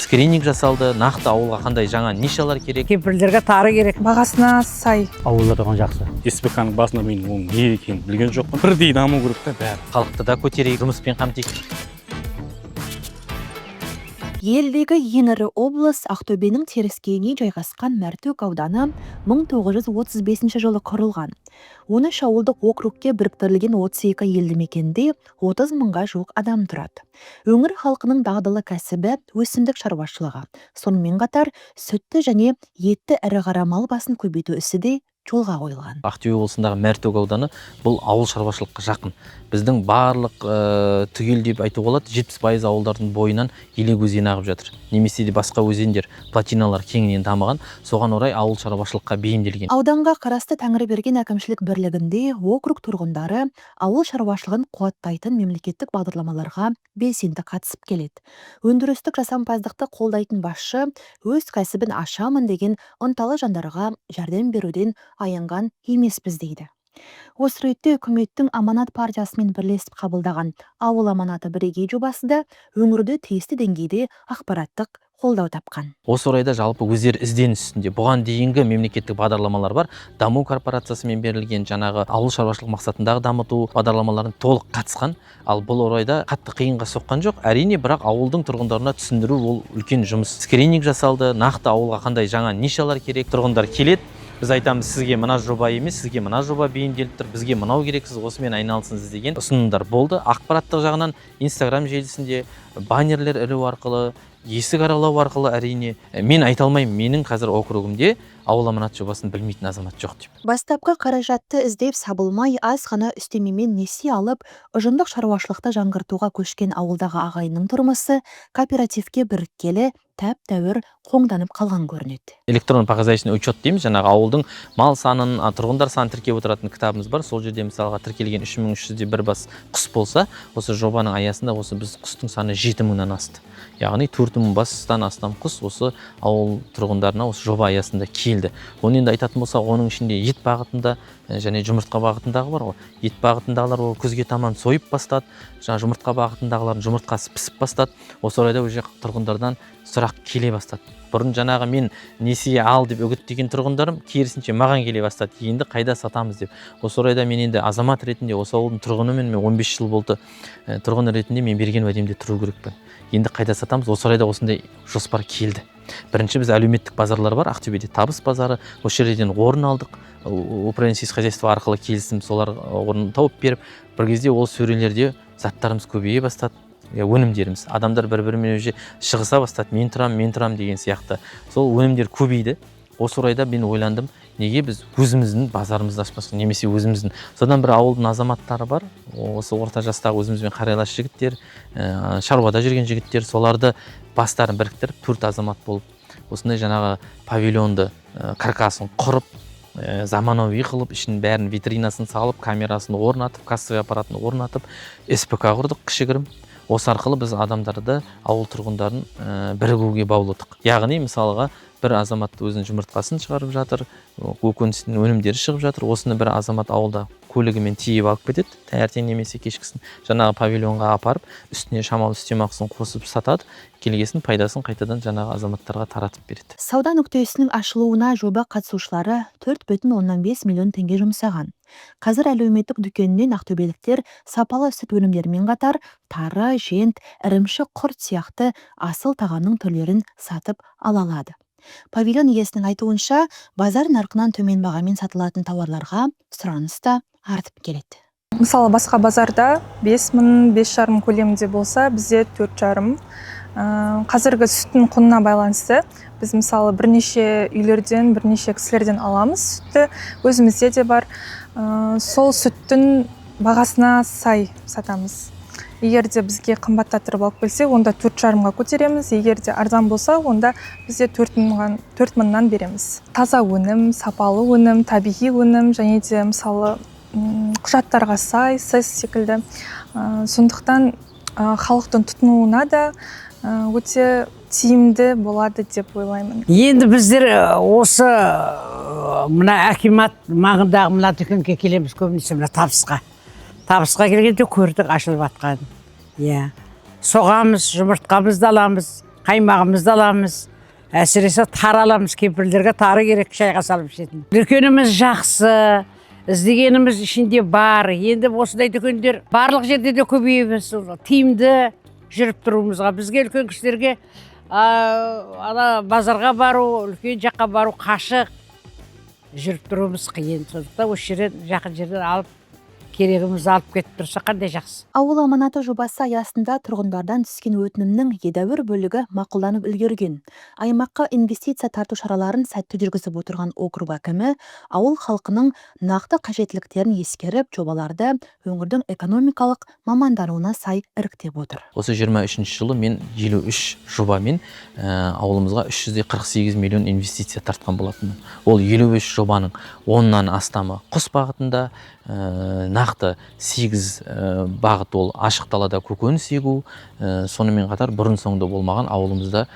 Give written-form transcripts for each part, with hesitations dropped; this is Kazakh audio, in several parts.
скрининг жасалды, нақты ауылға қандай жаңа нишалар керек. Кемпірлерге тары керек. Бағасына сай. Ауылдар оған жақсы. СПК-ның басында мен оның не екенін білген жоқпын. Бірдей даму керек та бәрі. Халықты да көтерейік, жұмыспен қамтиық. Елдегі ең ірі облыс Ақтөбенің теріскейіне жайғасқан Мәртөк ауданы 1935 жылы құрылған. 13 ауылдық округке біріктірілген 32 елді мекенде 30 мыңға жуық адам тұрады. Өңір халқының дағдылы кәсібі өсімдік шаруашылығы. Сонымен қатар сүтті және етті ірі қара мал басын көбейту ісі де жолға қойылған. Ақтөбе облысындағы Мәртөк ауданы бұл ауыл шаруашылыққа жақын. Біздің барлық түгел деп айтуға болады, 70% ауылдардың бойынан елек өзені ағып жатыр. Немесе де басқа өзендер, плотиналар кеңінен дамыған, соған орай ауыл шаруашылыққа бейімделген. Ауданға қарасты Тәңірберген әкімшілік бірлігінде округ тұрғындары ауыл шаруашылығын қуаттайтын мемлекеттік бағдарламаларға белсенді қатысып келеді. Өндірістік жасампаздықты қолдайтын басшы өз кәсібін ашамын деген ынталы жандарға жәрдем беруден аянған емеспіз дейді. Осы ретте үкіметтің Аманат партиясымен бірлесіп қабылдаған ауыл аманаты бірегей жобасы да өңірді тиісті деңгейде ақпараттық қолдау тапқан. Осы орайда жалпы өздері ізденіс үстінде. Бұған дейінгі мемлекеттік бағдарламалар бар. Даму корпорациясымен берілген жаңағы ауыл шаруашылық мақсатындағы дамыту бағдарламаларын толық қатысқан. Ал бұл орайда қатты қиынға соққан жоқ. Әрине, бірақ ауылдың тұрғындарына түсіндіру ол үлкен жұмыс. Скрининг жасалды, нақты ауылға қандай жаңа нишалар керек. Тұрғындар келеді. Біз айтамыз, сізге мына жоба емес, сізге мына жоба бейімделіп тұр, бізге мынау керек, сіз осымен айналысыңыз деген ұсынымдар болды. Ақпараттық жағынан Instagram желісінде баннерлер ілу арқылы, есік аралау арқылы әрине. Мен айта алмаймын, менің қазір округімде ауыл аманат жобасын білмейтін азамат жоқ деп. Бастапқы қаражатты іздеп сабылмай аз ғана үстемемен несие алып, ұжымдық шаруашылықты жаңғыртуға көшкен ауылдағы ағайынның тұрмысы кооперативке біріккелі тәп-тәуір қоңданып қалған көрінеді. Электронный показательный учет дейміз, жаңағы ауылдың мал санын, тұрғындар санын тіркеп отыратын кітабымыз бар. Сол жерде мысалға тіркелген 3300-де бір бас құс болса, осы жобаның аясында осы біз құстың саны 7000-нан асты. Яғни 4000 бастан астам құс осы ауыл тұрғындарына осы жоба аясында келді. Оны енді айтатын болса, оның ішінде ет бағытында және жұмыртқа бағытындағы бар ғой. Ет бағытындағылар ол күзге таман сойып бастады. Жаңа жұмыртқа бағытындағылардың жұмыртқасы пісіп бастады. Осы орайда уже тұрғындардан сұрақ келе бастады. Бұрын жаңағы мен несие ал деп үгіттеген тұрғындарым керісінше маған келе бастады. Енді қайда сатамыз деп. Осы орайда мен енді азамат ретінде осы ауылдың тұрғынымын, мен 15 жыл болды тұрғын ретінде мен берген уәдемде тұру керекпін. Енді қайда сатамыз? Осы орайда осындай жоспар келді. Бірінші біз әлеуметтік базарлар бар, Ақтөбеде табыс базары. Осы жерден орын алдық. Управление сельского хозяйства арқылы келісім солар орнын тауып беріп, бір кезде ол сөрелерде заттарымыз көбейе бастады. Өнімдеріміз. Адамдар бір-бірімен уже шығыса бастады. Мен тұрам деген сияқты. Сол өнімдер көбейді. Осы орайда мен ойландым, неге біз өзіміздің базарымызды ашпасқа, немесе өзіміздің. Содан бір ауылдың азаматтары бар. Осы орта жастағы өзімізбен қарайлас жігіттер, шаруада жүрген жігіттер, соларды бастарын біріктіріп, 4 азамат болып, осындай жаңағы павильонды каркасын құрып, заманауи қылып, ішін бәрін витринасын салып, камерасын орнатып, кассовый аппаратын орнатып, СПК құрдық кішігірім. Осы арқылы біз адамдарды, ауыл тұрғындарын бірігуге бауладық. Яғни мысалға бір азамат өзінің жұмыртқасын шығарып жатыр, көкөністің өнімдері шығып жатыр. Осыны бір азамат ауылда көлігімен тиеп алып кетеді, таңертең немесе кешкісін жаңағы павильонға апарып, үстіне шамалы үстемақысын қосып сатады, келгесін пайдасын қайтадан жаңағы азаматтарға таратып береді. Сауда нүктесінің ашылуына жоба қатысушылары 4,5 миллион теңге жұмсаған. Қазір әлеуметтік дүкенінен ақтөбеліктер сапалы сүт өнімдерімен қатар тары, жент, ірімшік, құрт сияқты асыл тағамның түрлерін сатып ала алады. Павильон иесінің айтуынша, базар нарқынан төмен бағамен сатылатын тауарларға сұраныс та артып келеді. Мысалы, басқа базарда 5000, 5,5 көлемінде болса, бізде 4,5. Қазіргі сүттің құнына байланысты біз мысалы бірнеше үйлерден, бірнеше кісілерден аламыз сүтті. Өзімізде де бар. Сол сүттің бағасына сай сатамыз. Егер де бізге қымбаттатырып алып келсе, онда 4,5-ға көтереміз. Егер де арзан болса, онда бізде 4,000-нан береміз. Таза өнім, сапалы өнім, табиғи өнім, және де мысалы құжаттарға сай, сіз секілді. Сондықтан халықтың тұтынуына да өте тиімді болады деп ойлаймын. Енді біздер осы мына акимат маңындағы мына дүкенге келеміз көбінесе мына табысқа. Табысқа келгенде көрдік ашылып жатқан. Соғамыз, жұмыртқамызды аламыз, қаймағымызды аламыз, әсіресе тары аламыз, кемпірлерге тары керек шайға салып ішетін. Дүкеніміз жақсы, іздегеніміз ішінде бар. Енді осындай дүкендер барлық жерде де көбейіп, тиімді жүріп тұруымызға, бізге үлкен кісілерге базарға бару, үлкен жаққа бару қашық, жүріп тұруымыз қиын. Сондықтан осы жерден жақын жерден алып керегімізді алып кетіп тұрса қандай жақсы. Ауыл аманаты жобасы аясында тұрғындардан түскен өтінімнің едәуір бөлігі мақұлданып үлгерген. Аймаққа инвестиция тарту шараларын сәтті жүргізіп отырған округ әкімі ауыл халқының нақты қажеттіліктерін ескеріп, жобаларды өңірдің экономикалық мамандануына сай іріктеп отыр. Осы 23 жылы мен 53 жобамен ауылымызға 348 миллион инвестиция тартқан болатынмын. Ол 53 жобаның 10-нан астамы құс бағытында, нақты 8 бағыт ол ашық далада көкөніс егу, сонымен қатар бұрын соңды болмаған ауылымызда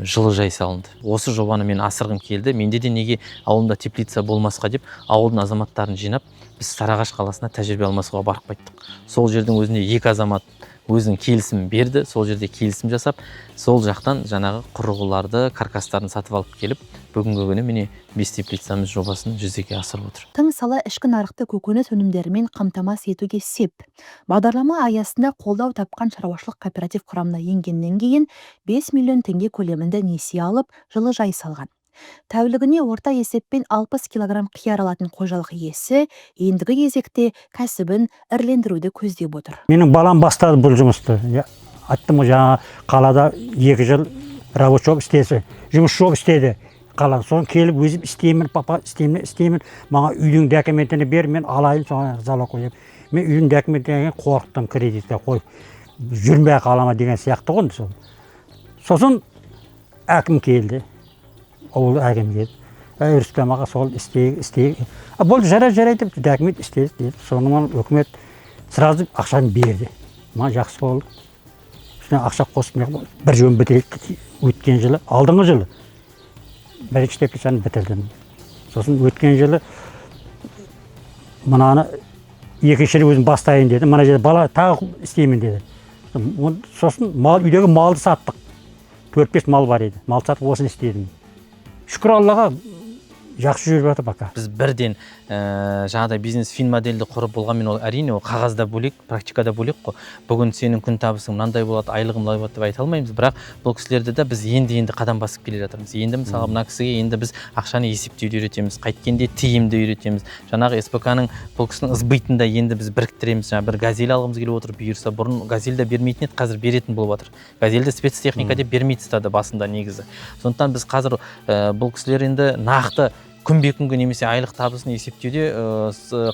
жылыжай салынды. Осы жобаны мен асырғым келді. Менде де неге ауылымда теплица болмасқа деп ауылдың азаматтарын жинап, біз Сарыағаш қаласына тәжірибе алмасуға барып қайттық. Сол жердің өзінде 2 азамат өзінің келісім берді, сол жерде келісім жасап, сол жақтан жаңағы құрылғыларды, каркастарын сатып алып келіп, бүгінгі күні міне 5 теплицамыз жобасын жүзеге асырып отыр. Тың сала ішкі нарықты көкөніс өнімдерімен қамтамасыз етуге сеп. Бағдарлама аясында қолдау тапқан шаруашылық кооператив құрамына енгеннен кейін 5 миллион теңге көлемінде несие алып, жылыжай салған. Тәулігіне орта есеппен 60 килограмм қияр алатын қожалық иесі ендігі кезекте кәсібін ірілендіруді көздеп отыр. Менің балам бастады бұл жұмысты. Айттым жаңа қалада 2 жыл рабочий болып істесе, жұмыс жоқ істеді. Қалан соң келіп өзім істеймін, папа істеймін. Маған үйдің документini бер, мен алайын, соған залог қойып. Мен үйдің документini қорықтым, кредитке қойып. Жүрмей қалама деген сияқты ғой. Сосын әкім келді. Ауыл әкім келді. Рүстем аға сол істейік. Бұл жарай деп документ істейді деді. Сонымен үкімет сразу ақшаны берді. Маған жақсы болды. Ақша қосып бір жөн бітірді өткен жылы, алдыңғы жылы. Бірінші теплицаны бітірдім. Сосын өткен жылы мынаны екінші өзім бастайын деді. Мына жерде бала тағы істеймін деді. Сосын үйдегі малды саттық. 4-5 мал бар еді. Мал сатып осыны істедім. Шүкір Аллаға жақсы жүріп жатыр бака. Біз бірден жаңағыдай бизнес фин модельді құрып болғанмен ол әрине ол қағазда бөлек, практикада бөлек қой. Бүгін сенің күн табысың мынандай болады, айлығым мынандай болады деп айта алмаймыз, бірақ бұл кісілерді де біз енді қадам басып келе жатырмыз. Енді мысалы мына кісіге енді біз ақшаны есептеуді үйретеміз, қайткенде тиімді үйретеміз. Жаңағы СПК-ның бұл кісінің ызбитында енді біз біріктіреміз. Жаңа бір газель алғымыз келіп отыр, бұйырса бұрын газельді бермейтін еді, қазір беретін болып жатыр. Газельді спецтехника деп бермей тастады басында негізі. Сондықтан біз қазір бұл кісілер енді нақты күнбе-күнгі немесе айлық табысын есептеуде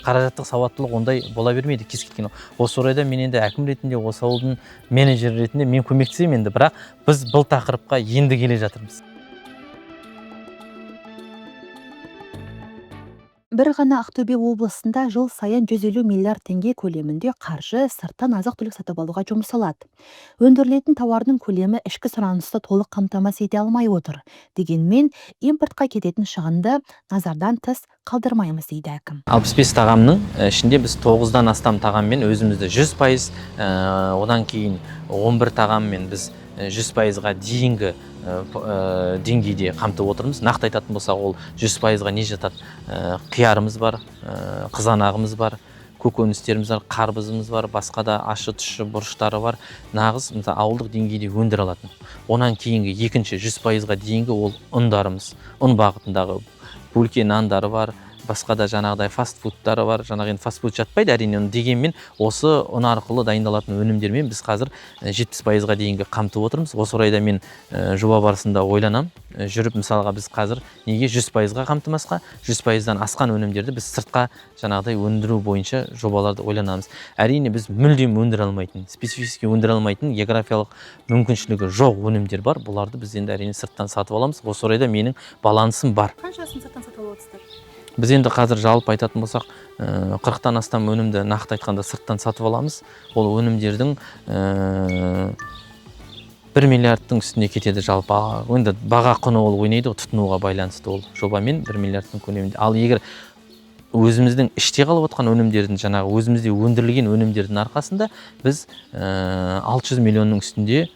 қаражаттық сауаттылық ондай бола бермейді кез келген. Осы орайда мен енді әкім ретінде, осы ауылдың менеджері ретінде мен көмектесемін енді, бірақ біз бұл тақырыпқа енді келе жатырмыз. Бір ғана Ақтөбе облысында жыл сайын 150 миллиард теңге көлемінде қаржы сырттан азық-түлік сатып алуға жұмсалады. Өндірілетін тауардың көлемі ішкі сұранысты толық қамтамасыз ете алмай отыр. Дегенмен импортқа кететін шығынды назардан тыс қалдырмаймыз дейді әкім. 65 тағамның ішінде біз 9-дан астам тағаммен өзімізді 100%, одан кейін 11 тағаммен біз 100%-ға дейінгі деңгейде қамтып отырмыз. Нақты айтатын болсақ, ол 100%-ға не жатады? Қиярымыз бар, қызанағымыз бар, көкөністеріміз бар, қарбызымыз бар, басқа да ашы тұшы бұрыштары бар. Нағыз ауылдық деңгейде өндіре алатын. Онан кейінгі екінші 100%-ға дейінгі ол ұндарымыз. Ұн бағытындағы бөлке нандары бар, басқа да жаңағыдай фастфудтары бар. Жаңағы фастфуд жатпайды әрине, дегенмен осы ұн арқылы дайындалатын өнімдермен біз қазір 70%-ға дейінгі қамтып отырмыз. Осы орайда мен жоба барысында ойланам, жүріп мысалға біз қазір неге 100%-ға қамтымасқа, 100%-дан асқан өнімдерді біз сыртқа жаңағыдай өндіру бойынша жобаларды ойланамыз. Әрине біз мүлдем өндіре алмайтын, специфически өндіре алмайтын, географиялық мүмкіншілігі жоқ өнімдер бар. Бұларды біз енді әрине сырттан сатып аламыз. Осы орайда менің балансым бар. Қаншасын сырттан сатып аласыздар? Біз енді қазір жалпы айтатын болсақ, 40-тан астам өнімді нақты айтқанда сырттан сатып аламыз. Ол өнімдердің 1 миллиардтың үстіне кетеді жалпы. Енді баға құны ол ойнайды, тұтынуға байланысты ол жобамен 1 миллиардтың көлемінде. Ал егер өзіміздің іште қалып отқан өнімдердің жаңағы өзімізде өндірілген өнімдердің арқасында біз 600 миллионның үстінде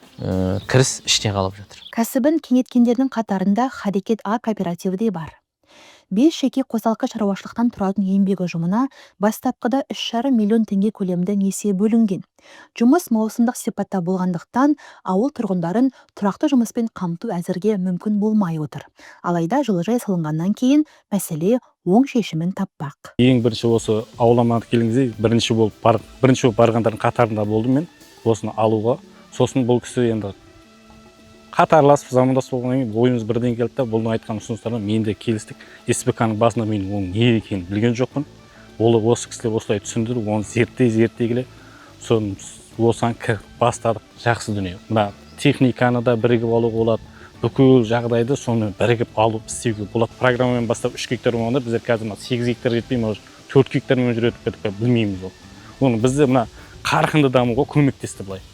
кіріс іште қалып жатыр. Кәсібін кеңейткендердің қатарында Харекет А кооперативі де бар. 5 жеке қосалқы шаруашылықтан тұратын еңбек ұжымына бастапқыда 3,5 миллион теңге көлемінде несие бөлінген. Жұмыс маусымдық сипатта болғандықтан ауыл тұрғындарын тұрақты жұмыспен қамту әзірге мүмкін болмай отыр. Алайда жылыжай салынғаннан кейін мәселе оң шешімін таппақ. Ең бірінші осы ауылыма келгенде бірінші болып барғандардың қатарында болдым мен осыны алуға. Сосын бұл кісі енді қатарласып замандас болғаннан кейін ойымыз бірден келді да бұның айтқан ұсыныстарына мен де келістік. СПК-ның басында мен оның не екенін білген жоқпын. Ол осы кісілер осылай түсіндіріп, оны зерттей келе соны осыған бастадық. Жақсы дүние. Мына техниканы да бірігіп алуға болады. Бүкіл жағдайды соны бірігіп алып істеуге болады. Программамен бастап 3 гектар болғанда біздер қазір 8 гектар жетпей, 4 гектармен жүріп кетіп білмейміз ол. Оны бізде мына қарқынды дамуға көмектесті былай.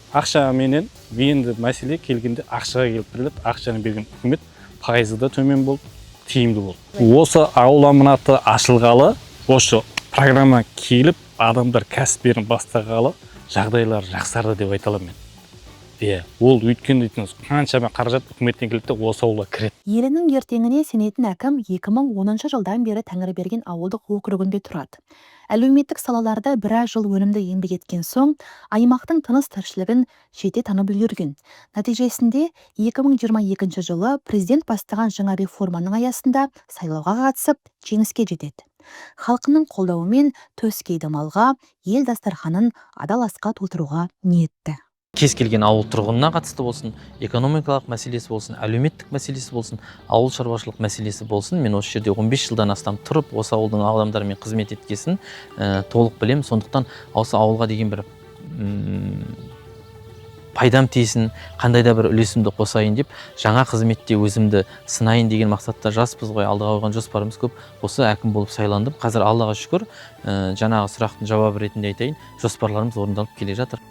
Ақшаменен енді мәселе келгенде ақшаға келіп тіреледі. Ақшаны берген үкімет пайызы да төмен болды, тиімді болды. Осы ауыл аманаты ашылғалы, осы программа келіп, адамдар кәсіптерін бастағалы жағдайлар жақсарды деп айта аламын мен. Ол өйткені қаншама қаражат үкіметтен келді де осы ауылға кіреді. Елінің ертеңіне сенетін әкім 2010 жылдан бері Тәңірберген ауылдық округінде тұрады. Әлеуметтік салаларда біраз жыл өнімді еңбек еткен соң, аймақтың тыныс тіршілігін жете танып үлгерген. Нәтижесінде 2022 жылы президент бастаған жаңа реформаның аясында сайлауға қатысып, жеңіске жетеді. Халқының қолдауымен төскейді малға, ел дастарханын адал асқа толтыруға ниетті. Кез келген ауыл тұрғынына қатысты болсын, экономикалық мәселесі болсын, әлеуметтік мәселесі болсын, ауыл шаруашылық мәселесі болсын, мен осы жерде 15 жылдан астам тұрып, осы ауылдың адамдарымен қызмет еткесін толық білем. Сондықтан осы ауылға деген бір пайдам тиесін, қандай да бір үлесімді қосайын деп, жаңа қызметте өзімді сынайын деген мақсатта жаспыз ғой, алдыға қойған жоспарымыз көп. Осы әкім болып сайландым. Қазір Аллаға шүкір, жаңағы сұрақтың жауабы ретінде айтайын, жоспарларымыз орындалып келе жатыр.